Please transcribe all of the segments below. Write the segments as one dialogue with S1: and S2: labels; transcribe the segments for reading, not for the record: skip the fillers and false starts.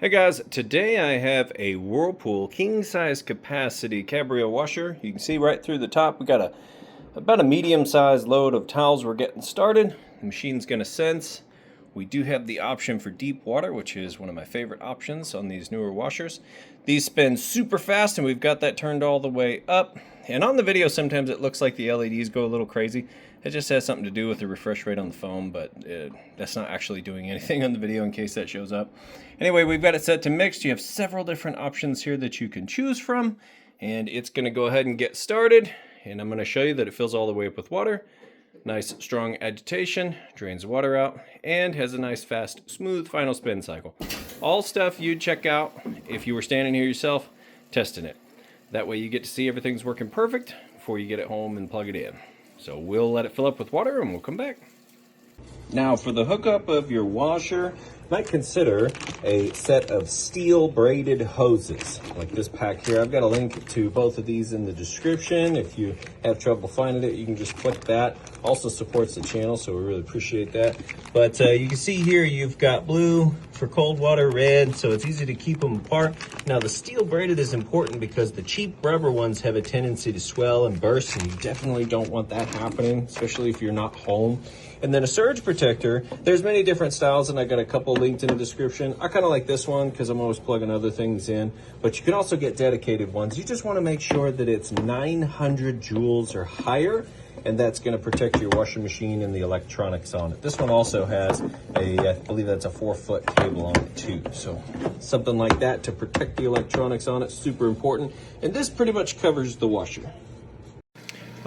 S1: Hey guys, today I have a Whirlpool king size capacity Cabrio washer. You can see right through the top we got about a medium sized load of towels we're getting started. The machine's going to sense. We do have the option for deep water, which is one of my favorite options on these newer washers. These spin super fast and we've got that turned all the way up. And on the video sometimes it looks like the LEDs go a little crazy. It just has something to do with the refresh rate on the phone, but that's not actually doing anything on the video in case that shows up. Anyway, we've got it set to mixed. You have several different options here that you can choose from, and it's going to go ahead and get started. And I'm going to show you that it fills all the way up with water. Nice strong agitation, drains water out, and has a nice fast smooth final spin cycle. All stuff you'd check out if you were standing here yourself testing it. That way you get to see everything's working perfect before you get it home and plug it in. So we'll let it fill up with water and we'll come back. Now for the hookup of your washer, you might consider a set of steel braided hoses like this pack here. I've got a link to both of these in the description. If you have trouble finding it, you can just click that. Also supports the channel, so we really appreciate that. But you can see here you've got blue for cold water, red, so it's easy to keep them apart. Now the steel braided is important because the cheap rubber ones have a tendency to swell and burst, and you definitely don't want that happening, especially if you're not home. And then a surge protector, there's many different styles, and I got a couple linked in the description. I kind of like this one because I'm always plugging other things in, but you can also get dedicated ones. You just want to make sure that it's 900 joules or higher, and that's going to protect your washing machine and the electronics on it. This one also has I believe that's a 4-foot cable on it too. So something like that to protect the electronics on it, super important. And this pretty much covers the washer.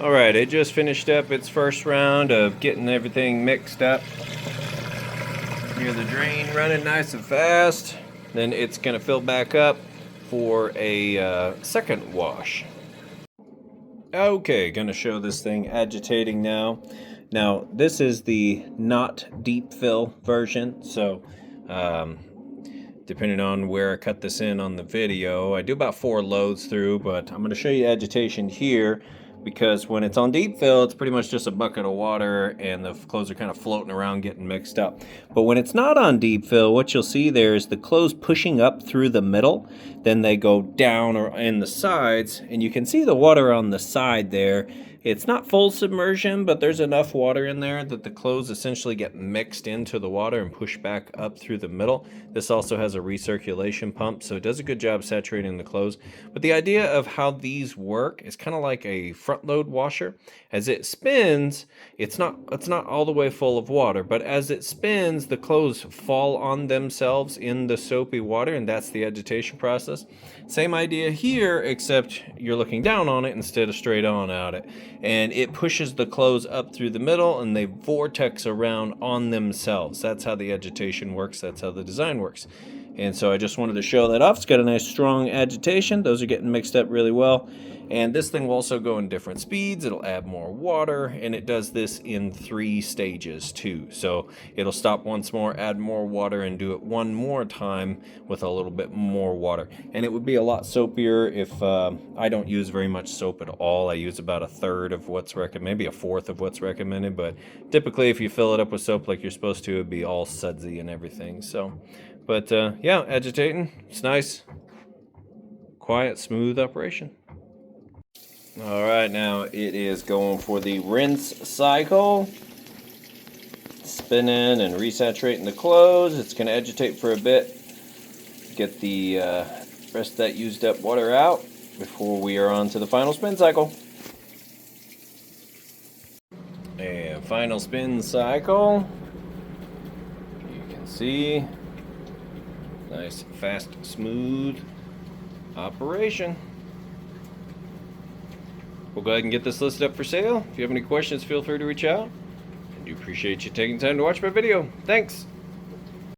S1: All right, it just finished up its first round of getting everything mixed up. Hear the drain running nice and fast. Then it's gonna fill back up for a second wash. Okay, gonna show this thing agitating now. Now, this is the not deep fill version, so depending on where I cut this in on the video, I do about 4 loads through, but I'm gonna show you agitation here, because when it's on deep fill, it's pretty much just a bucket of water and the clothes are kind of floating around getting mixed up. But when it's not on deep fill, what you'll see there is the clothes pushing up through the middle, then they go down or in the sides, and you can see the water on the side there. It's not full submersion, but there's enough water in there that the clothes essentially get mixed into the water and pushed back up through the middle. This also has a recirculation pump, so it does a good job saturating the clothes. But the idea of how these work is kind of like a front load washer. As it spins, it's not all the way full of water, but as it spins, the clothes fall on themselves in the soapy water, and that's the agitation process. Same idea here, except you're looking down on it instead of straight on at it. And it pushes the clothes up through the middle and they vortex around on themselves. That's how the agitation works. That's how the design works. And so I just wanted to show that off. It's got a nice strong agitation. Those are getting mixed up really well. And this thing will also go in different speeds. It'll add more water, and it does this in 3 stages too. So it'll stop once more, add more water, and do it one more time with a little bit more water. And it would be a lot soapier if I don't use very much soap at all. I use about 1/3 of what's recommended, maybe 1/4 of what's recommended. But typically if you fill it up with soap like you're supposed to, it'd be all sudsy and everything. So, but yeah, agitating. It's nice, quiet, smooth operation. All right, now it is going for the rinse cycle. Spinning and resaturating the clothes. It's going to agitate for a bit. Get the rest of that used up water out before we are on to the final spin cycle. And final spin cycle. You can see, nice, fast, smooth operation. We'll go ahead and get this listed up for sale. If you have any questions, feel free to reach out. I do appreciate you taking time to watch my video. Thanks.